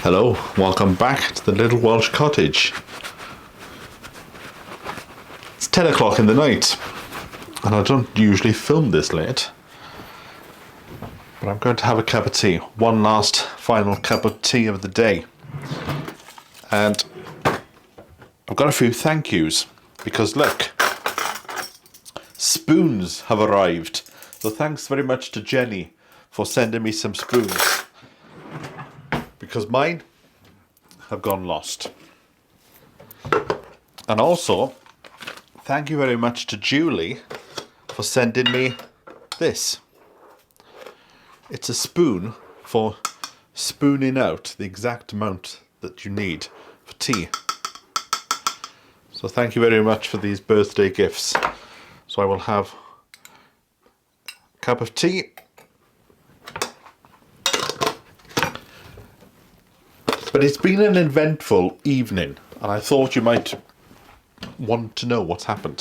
Hello, welcome back to the little Welsh cottage. It's 10 o'clock in the night, and I don't usually film this late, but I'm going to have a cup of tea. One last final cup of tea of the day. And I've got a few thank yous, because look, spoons have arrived. So thanks very much to Jenny for sending me some spoons, because mine have gone lost. And also, thank you very much to Julie for sending me this. It's a spoon for spooning out the exact amount that you need for tea. So thank you very much for these birthday gifts. So I will have a cup of tea. But it's been an eventful evening, and I thought you might want to know what's happened.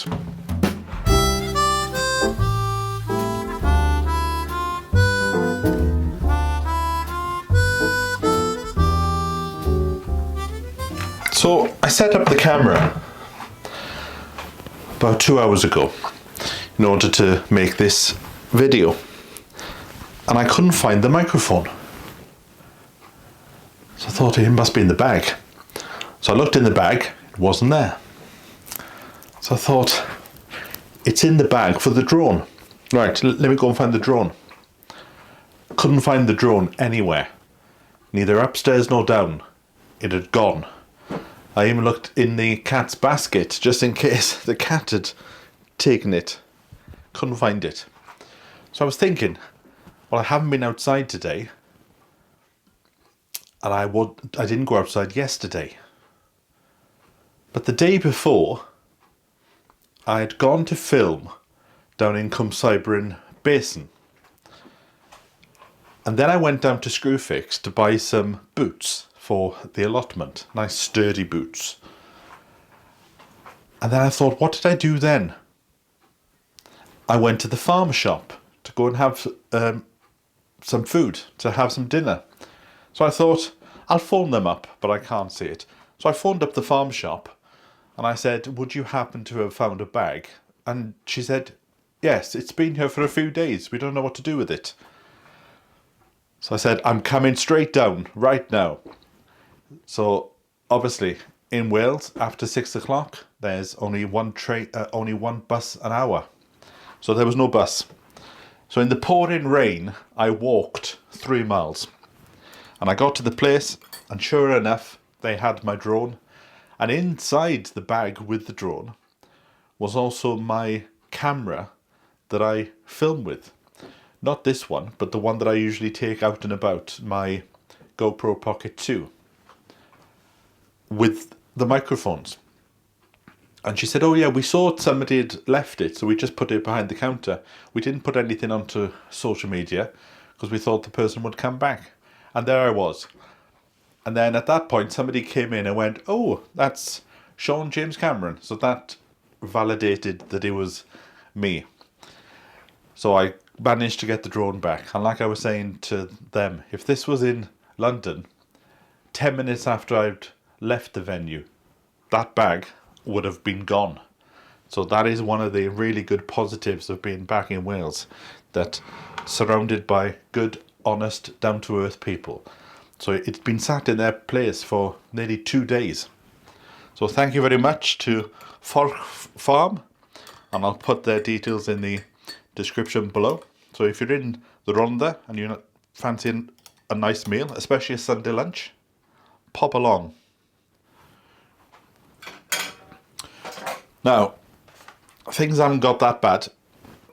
So I set up the camera about 2 hours ago in order to make this video, and I couldn't find the microphone. So I thought it must be in the bag. So I looked in the bag, it wasn't there. So I thought, it's in the bag for the drone. Right, let me go and find the drone. Couldn't find the drone anywhere, neither upstairs nor down. It had gone. I even looked in the cat's basket just in case the cat had taken it. Couldn't find it. So I was thinking, well, I haven't been outside today, and I didn't go outside yesterday. But the day before, I had gone to film down in Cwmsaibrin Basin. And then I went down to Screwfix to buy some boots for the allotment. Nice sturdy boots. And then I thought, what did I do then? I went to the farm shop to go and have some food, to have some dinner. So I thought, I'll phone them up, but I can't see it. So I phoned up the farm shop and I said, would you happen to have found a bag? And she said, yes, it's been here for a few days. We don't know what to do with it. So I said, I'm coming straight down right now. So obviously in Wales, after 6 o'clock, there's only one bus an hour. So there was no bus. So in the pouring rain, I walked 3 miles. And I got to the place, and sure enough, they had my drone. And inside the bag with the drone was also my camera that I film with. Not this one, but the one that I usually take out and about, my GoPro Pocket 2, with the microphones. And she said, oh yeah, we saw somebody had left it, so we just put it behind the counter. We didn't put anything onto social media because we thought the person would come back. And there I was. And then at that point, somebody came in and went, oh, that's Sean James Cameron. So that validated that it was me. So I managed to get the drone back. And like I was saying to them, if this was in London, 10 minutes after I'd left the venue, that bag would have been gone. So that is one of the really good positives of being back in Wales, that surrounded by good, honest, down-to-earth people. So it's been sat in their place for nearly 2 days. So thank you very much to Forch Farm, and I'll put their details in the description below. So if you're in the Rhondda and you're not fancying a nice meal, especially a Sunday lunch, pop along. Now, things haven't got that bad,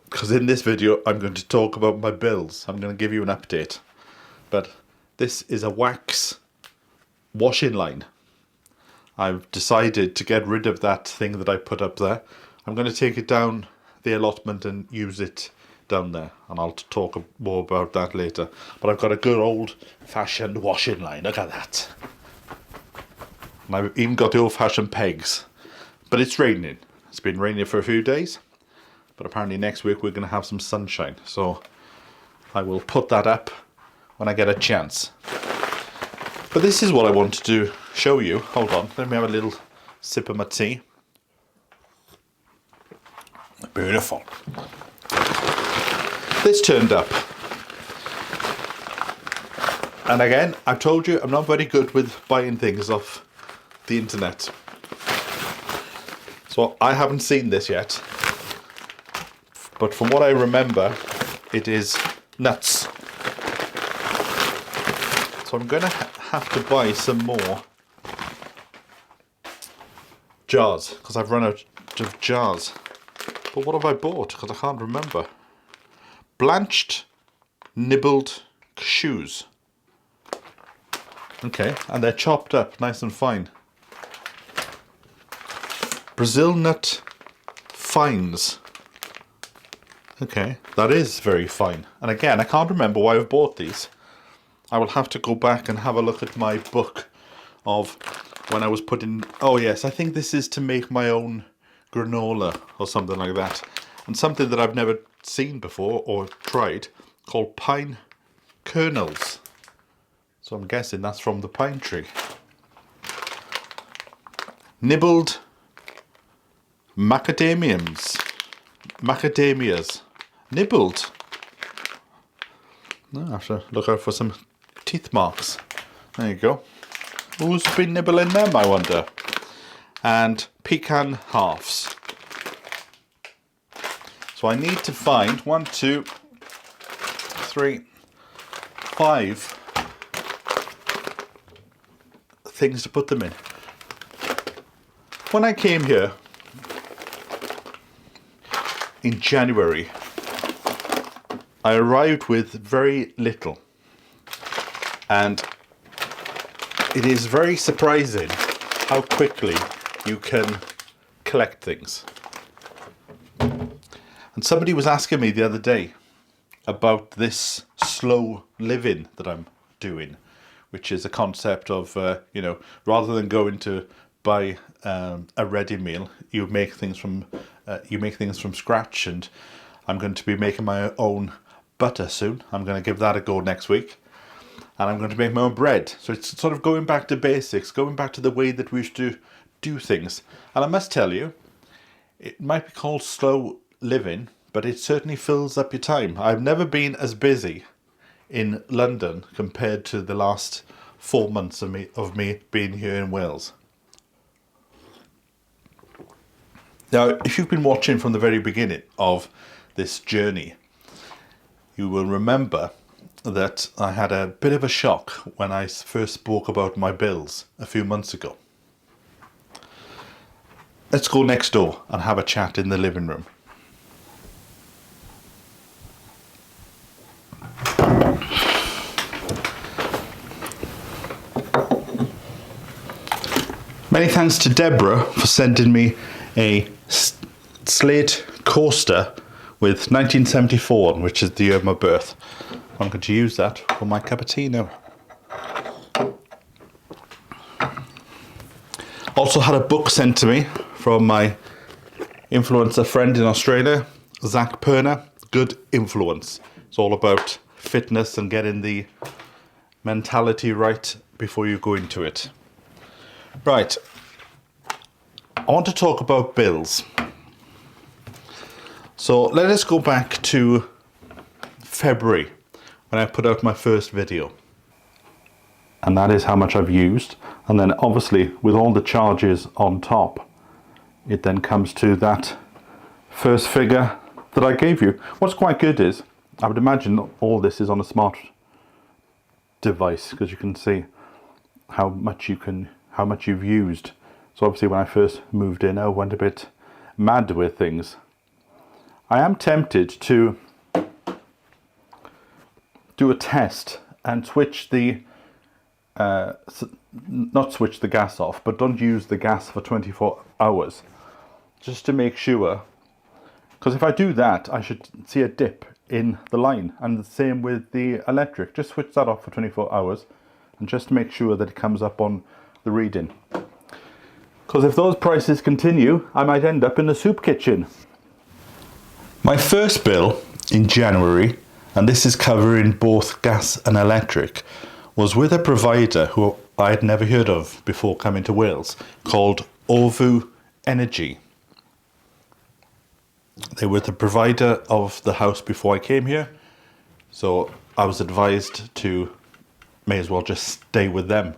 because in this video I'm going to talk about my bills. I'm going to give you an update. But this is a wax washing line. I've decided to get rid of that thing that I put up there. I'm going to take it down the allotment and use it down there, and I'll talk more about that later. But I've got a good old-fashioned washing line. Look at that. And I've even got the old-fashioned pegs. But it's raining. It's been raining for a few days, but apparently next week we're going to have some sunshine. So I will put that up when I get a chance. But this is what I wanted to show you. Hold on, let me have a little sip of my tea. Beautiful. This turned up. And again, I've told you I'm not very good with buying things off the internet. So I haven't seen this yet. But from what I remember, it is nuts. So I'm going to have to buy some more jars, because I've run out of jars. But what have I bought? Because I can't remember. Blanched, nibbled cashews. Okay, and they're chopped up nice and fine. Brazil nut fines. Okay, that is very fine. And again, I can't remember why I've bought these. I will have to go back and have a look at my book of when I was putting... Oh yes, I think this is to make my own granola or something like that. And something that I've never seen before or tried, called pine kernels. So I'm guessing that's from the pine tree. Nibbled macadamias. Nibbled. I have to look out for some teeth marks. There you go. Who's been nibbling them, I wonder? And pecan halves. So I need to find 1, 2, 3, 5 things to put them in. When I came here in January, I arrived with very little, and it is very surprising how quickly you can collect things. And somebody was asking me the other day about this slow living that I'm doing, which is a concept of, rather than going to buy a ready meal, you make things from scratch. And I'm going to be making my own butter soon. I'm going to give that a go next week, and I'm going to make my own bread. So it's sort of going back to basics, going back to the way that we used to do things. And I must tell you, it might be called slow living, but it certainly fills up your time. I've never been as busy in London compared to the last 4 months of me being here in Wales. Now, if you've been watching from the very beginning of this journey, you will remember that I had a bit of a shock when I first spoke about my bills a few months ago. Let's go next door and have a chat in the living room. Many thanks to Deborah for sending me a slate coaster with 1974, which is the year of my birth. I'm going to use that for my cappuccino. Also had a book sent to me from my influencer friend in Australia, Zach Perner, Good Influence. It's all about fitness and getting the mentality right before you go into it. Right, I want to talk about bills. So let us go back to February when I put out my first video. And that is how much I've used. And then obviously with all the charges on top, it then comes to that first figure that I gave you. What's quite good is, I would imagine all this is on a smart device, because you can see how much you've used. So obviously when I first moved in, I went a bit mad with things. I am tempted to do a test and switch the not switch the gas off, but don't use the gas for 24 hours, just to make sure, because if I do that I should see a dip in the line, and the same with the electric. Just switch that off for 24 hours and just make sure that it comes up on the reading, because if those prices continue I might end up in the soup kitchen. My first bill in January, and this is covering both gas and electric, was with a provider who I had never heard of before coming to Wales, called Orvu Energy. They were the provider of the house before I came here, so I was advised to may as well just stay with them.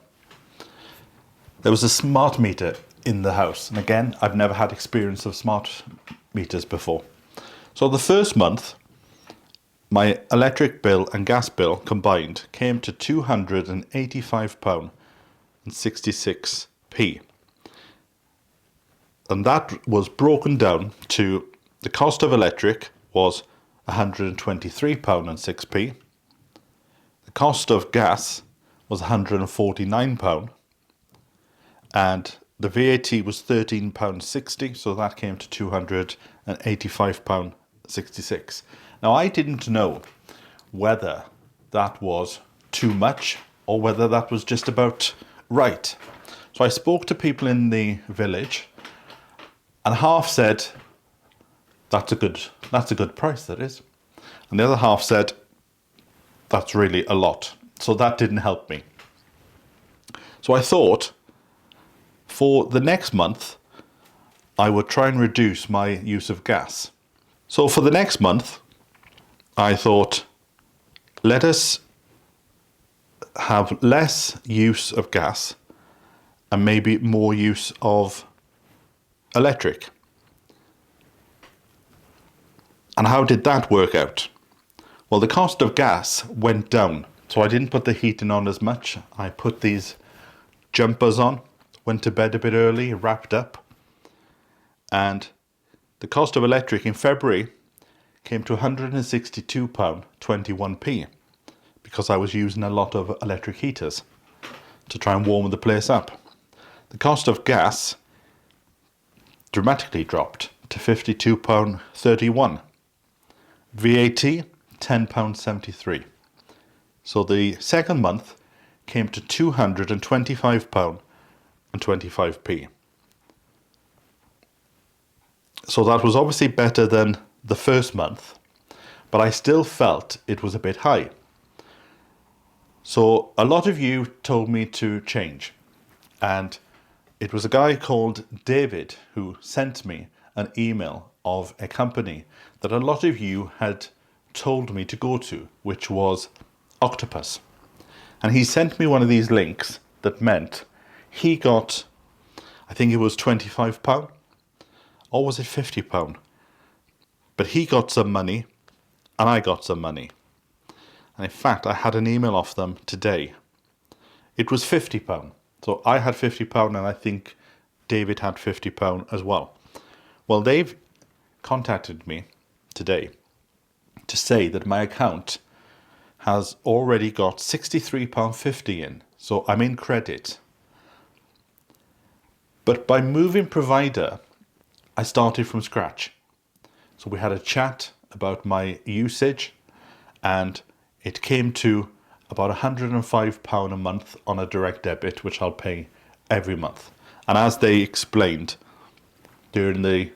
There was a smart meter in the house, and again, I've never had experience of smart meters before. So the first month, my electric bill and gas bill combined came to £285.66. And that was broken down to the cost of electric was £123.06. The cost of gas was £149, and the VAT was £13.60, so that came to £285.66. Now, I didn't know whether that was too much or whether that was just about right. So I spoke to people in the village, and half said, that's a good price, that is. And the other half said, that's really a lot. So that didn't help me. So I thought, for the next month, I would try and reduce my use of gas. So for the next month, I thought, let us have less use of gas and maybe more use of electric. And how did that work out? Well, the cost of gas went down. So I didn't put the heating on as much. I put these jumpers on, went to bed a bit early, wrapped up. And the cost of electric in February came to £162.21 because I was using a lot of electric heaters to try and warm the place up. The cost of gas dramatically dropped to £52.31. VAT, £10.73. So the second month came to £225.25. So that was obviously better than the first month, but I still felt it was a bit high. So a lot of you told me to change, and it was a guy called David who sent me an email of a company that a lot of you had told me to go to, which was Octopus. And he sent me one of these links that meant he got, I think it was £25, or was it £50? But he got some money and I got some money. And in fact, I had an email off them today. It was £50. So I had £50 and I think David had £50 as well. Well, they've contacted me today to say that my account has already got £63.50 in. So I'm in credit. But by moving provider, I started from scratch. So we had a chat about my usage, and it came to about £105 a month on a direct debit, which I'll pay every month. And as they explained, during the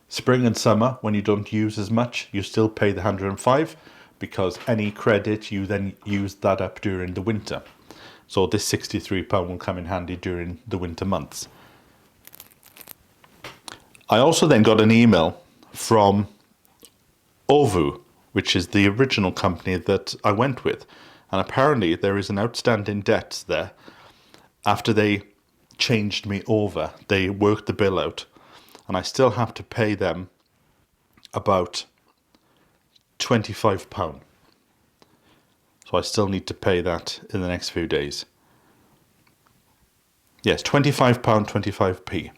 spring and summer, when you don't use as much, you still pay the 105 because any credit, you then use that up during the winter. So this £63 will come in handy during the winter months. I also then got an email from Orvu, which is the original company that I went with. And apparently there is an outstanding debt there. After they changed me over, they worked the bill out, and I still have to pay them about £25. So I still need to pay that in the next few days. Yes, £25.25.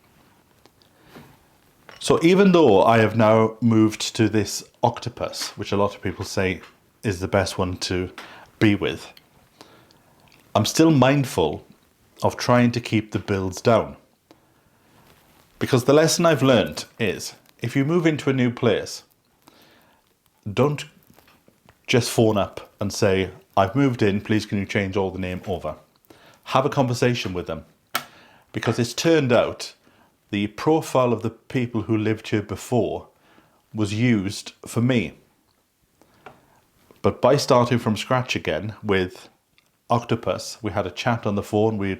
So even though I have now moved to this Octopus, which a lot of people say is the best one to be with, I'm still mindful of trying to keep the bills down. Because the lesson I've learned is, if you move into a new place, don't just phone up and say, I've moved in, please can you change all the name over. Have a conversation with them. Because it's turned out the profile of the people who lived here before was used for me. But by starting from scratch again with octopus. We had a chat on the phone. We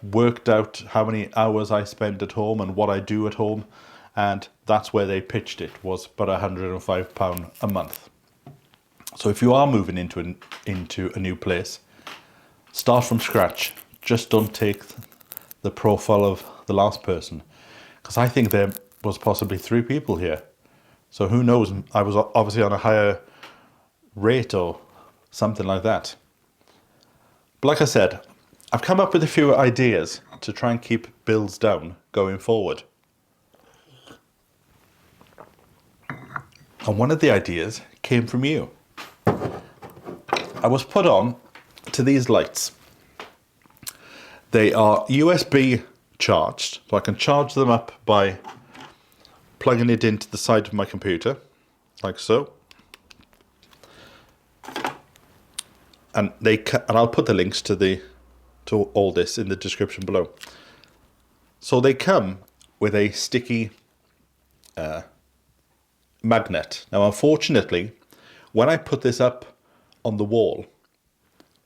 worked out how many hours I spend at home and what I do at home, and that's where they pitched it, was about £105 a month. So if you are moving into a new place, start from scratch. Just don't take the profile of the last person, because I think there was possibly 3 people here. So who knows? I was obviously on a higher rate or something like that. But like I said, I've come up with a few ideas to try and keep bills down going forward. And one of the ideas came from you. I was put on to these lights. They are USB charged, so I can charge them up by plugging it into the side of my computer, like so. And I'll put the links to all this in the description below. So they come with a sticky magnet. Now, unfortunately, when I put this up on the wall,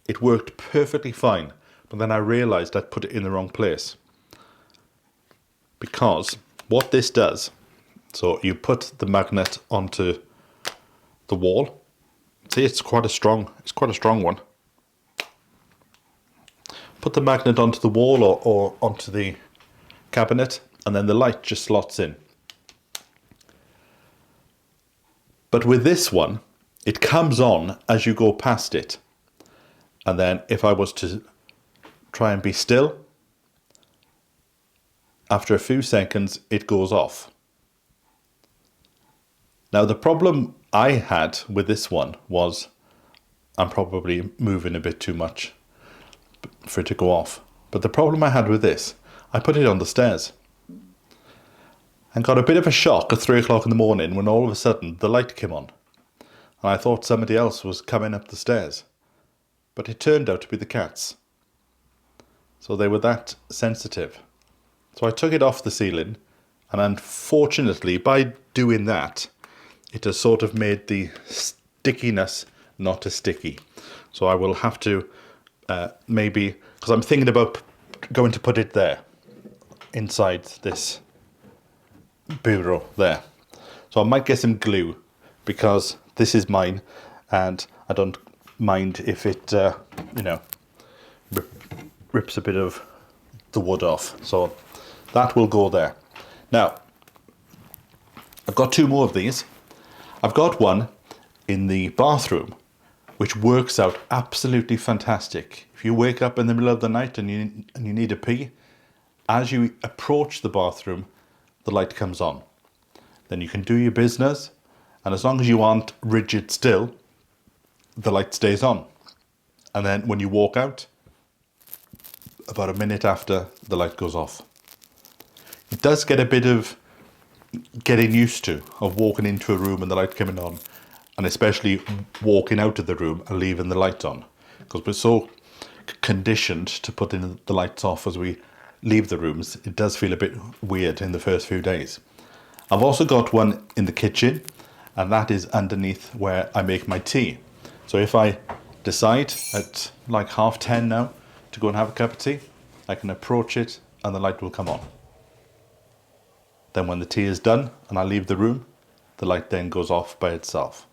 it worked perfectly fine, but then I realized I'd put it in the wrong place. Because what this does, so you put the magnet onto the wall. See, it's quite a strong one. Put the magnet onto the wall or onto the cabinet, and then the light just slots in. But with this one, it comes on as you go past it. And then if I was to try and be still, after a few seconds, it goes off. Now, the problem I had with this one was I'm probably moving a bit too much for it to go off. But the problem I had with this, I put it on the stairs and got a bit of a shock at 3 o'clock in the morning when all of a sudden the light came on. And I thought somebody else was coming up the stairs. But it turned out to be the cats. So they were that sensitive. So I took it off the ceiling, and unfortunately by doing that, it has sort of made the stickiness not as sticky. So I will have to maybe, because I'm thinking about going to put it there, inside this bureau there. So I might get some glue, because this is mine, and I don't mind if it, rips a bit of the wood off. So that will go there. Now, I've got 2 more of these. I've got one in the bathroom, which works out absolutely fantastic. If you wake up in the middle of the night and you need a pee, as you approach the bathroom, the light comes on. Then you can do your business, and as long as you aren't rigid still, the light stays on. And then when you walk out, about a minute after, the light goes off. It does get a bit of getting used to, of walking into a room and the light coming on, and especially walking out of the room and leaving the light on, because we're so conditioned to putting the lights off as we leave the rooms. It does feel a bit weird in the first few days. I've also got one in the kitchen, and that is underneath where I make my tea. So if I decide at like 10:30 now to go and have a cup of tea, I can approach it and the light will come on. Then when the tea is done and I leave the room, the light then goes off by itself.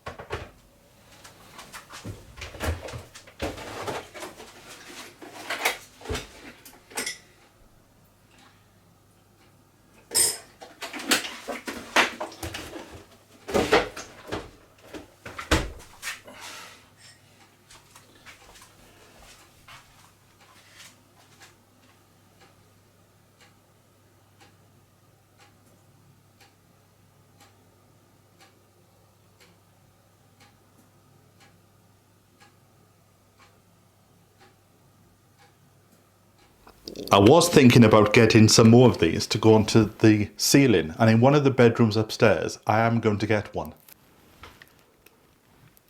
I was thinking about getting some more of these to go onto the ceiling, and in one of the bedrooms upstairs I am going to get one.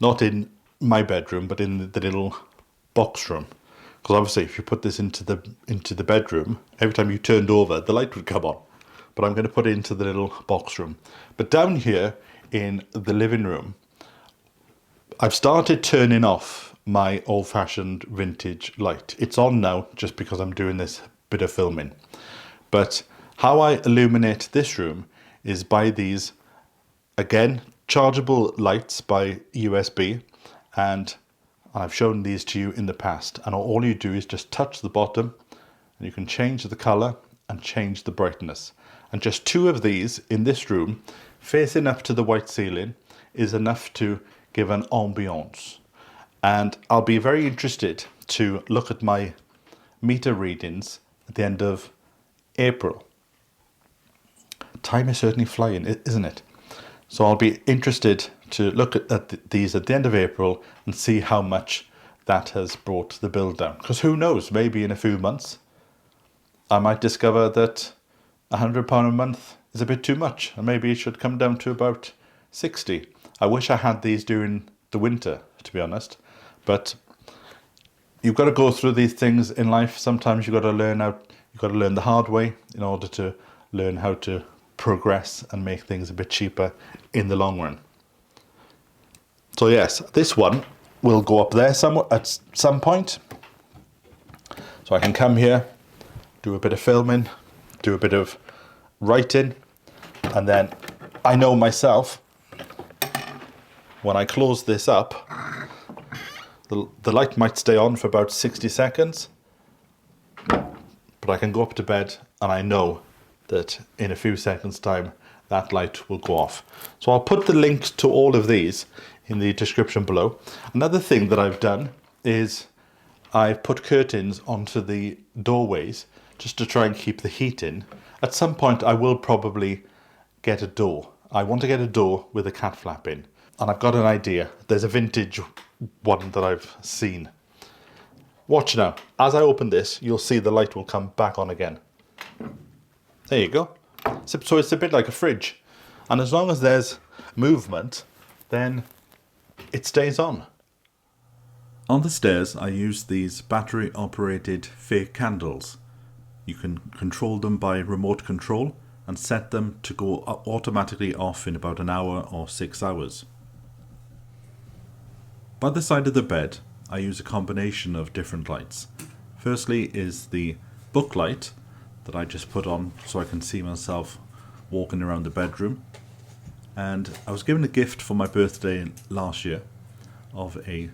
Not in my bedroom, but in the little box room. Because obviously if you put this into the bedroom, every time you turned over the light would come on. But I'm going to put it into the little box room. But down here in the living room, I've started turning off my old-fashioned vintage light. It's on now just because I'm doing this bit of filming. But how I illuminate this room is by these, again, chargeable lights by USB, and I've shown these to you in the past, and all you do is just touch the bottom and you can change the color and change the brightness. And just 2 of these in this room facing up to the white ceiling is enough to give an ambiance. And I'll be very interested to look at my meter readings at the end of April. Time is certainly flying, isn't it? So I'll be interested to look at these at the end of April and see how much that has brought the bill down. Because who knows, maybe in a few months I might discover that £100 a month is a bit too much, and maybe it should come down to about 60. I wish I had these during the winter, to be honest, but you've got to go through these things in life. Sometimes you've got to learn the hard way in order to learn how to progress and make things a bit cheaper in the long run. So yes, this one will go up there at some point. So I can come here, do a bit of filming, do a bit of writing, and then I know myself, when I close this up, the light might stay on for about 60 seconds, but I can go up to bed and I know that in a few seconds time that light will go off. So I'll put the links to all of these in the description below. Another thing that I've done is I've put curtains onto the doorways just to try and keep the heat in. At some point I will probably get a door. I want to get a door with a cat flap in, and I've got an idea. There's a vintage one that I've seen. Watch now. As I open this, you'll see the light will come back on again. There you go. So it's a bit like a fridge, and as long as there's movement, then it stays on. On the stairs I use these battery operated fake candles. You can control them by remote control and set them to go automatically off in about an hour or 6 hours. By the side of the bed I use a combination of different lights. Firstly is the book light that I just put on so I can see myself walking around the bedroom. And I was given a gift for my birthday last year of a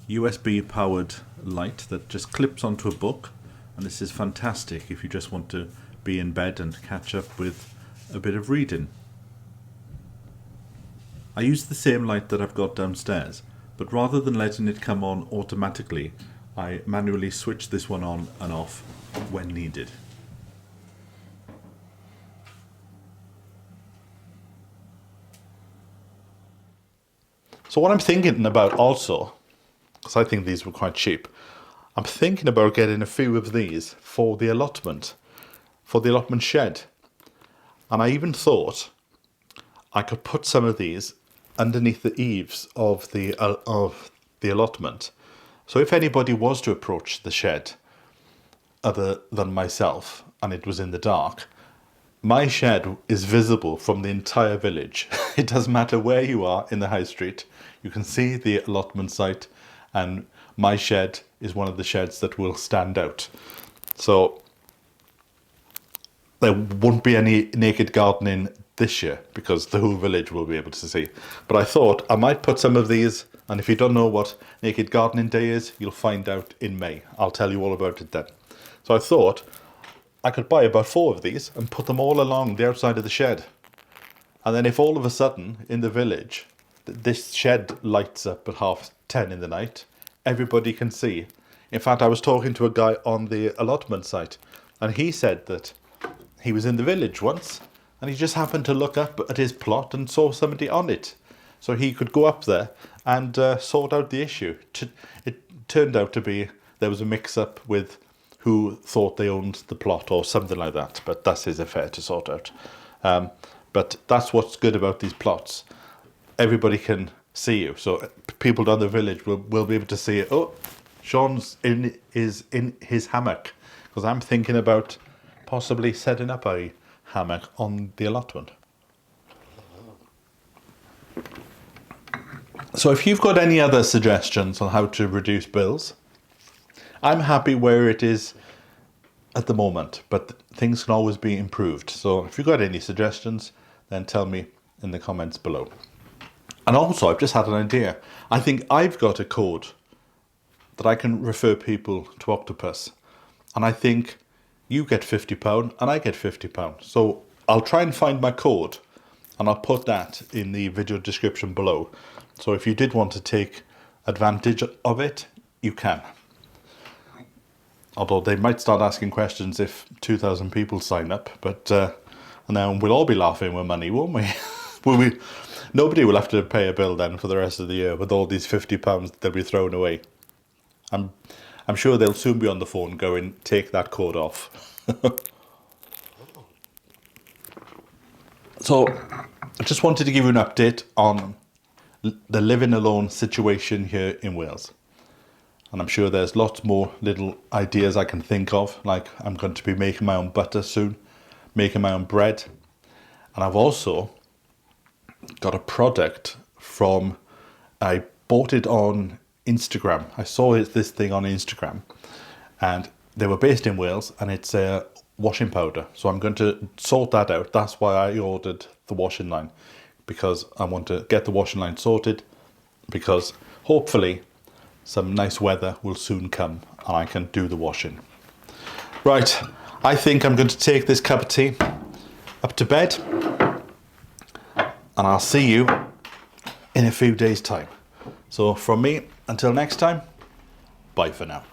USB powered light that just clips onto a book, and this is fantastic if you just want to be in bed and catch up with a bit of reading. I use the same light that I've got downstairs, but rather than letting it come on automatically, I manually switch this one on and off when needed. So what I'm thinking about also, because I think these were quite cheap, I'm thinking about getting a few of these for the allotment shed. And I even thought I could put some of these underneath the eaves of the allotment. So if anybody was to approach the shed other than myself and it was in the dark, my shed is visible from the entire village. It doesn't matter where you are in the high street, you can see the allotment site, and my shed is one of the sheds that will stand out. So there won't be any naked gardening this year because the whole village will be able to see. But I thought I might put some of these, and if you don't know what Naked Gardening Day is, you'll find out in May. I'll tell you all about it then. So I thought I could buy about 4 of these and put them all along the outside of the shed. And then if all of a sudden in the village this shed lights up at 10:30 in the night, everybody can see. In fact, I was talking to a guy on the allotment site, and he said that he was in the village once and he just happened to look up at his plot and saw somebody on it. So he could go up there and sort out the issue. It turned out to be there was a mix-up with who thought they owned the plot or something like that, but that's his affair to sort out. But that's what's good about these plots. Everybody can see you, so people down the village will be able to see, oh, Sean's is in his hammock, because I'm thinking about possibly setting up a hammock on the allotment. So if you've got any other suggestions on how to reduce bills, I'm happy where it is at the moment, but things can always be improved. So if you've got any suggestions, then tell me in the comments below. And also, I've just had an idea. I think I've got a code that I can refer people to Octopus. And I think you get £50 and I get £50. So I'll try and find my code and I'll put that in the video description below. So if you did want to take advantage of it, you can. Although they might start asking questions if 2,000 people sign up, but and then we'll all be laughing with money, won't we? Will we? Nobody will have to pay a bill then for the rest of the year with all these £50 they'll be thrown away. I'm sure they'll soon be on the phone going, take that code off. So I just wanted to give you an update on the living alone situation here in Wales. And I'm sure there's lots more little ideas I can think of, like I'm going to be making my own butter soon, making my own bread. And I've also got a product from, I bought it on Instagram. I saw this thing on Instagram and they were based in Wales, and it's a washing powder. So I'm going to sort that out. That's why I ordered the washing line, because I want to get the washing line sorted, because hopefully some nice weather will soon come and I can do the washing. Right, I think I'm going to take this cup of tea up to bed, and I'll see you in a few days' time. So from me, until next time, bye for now.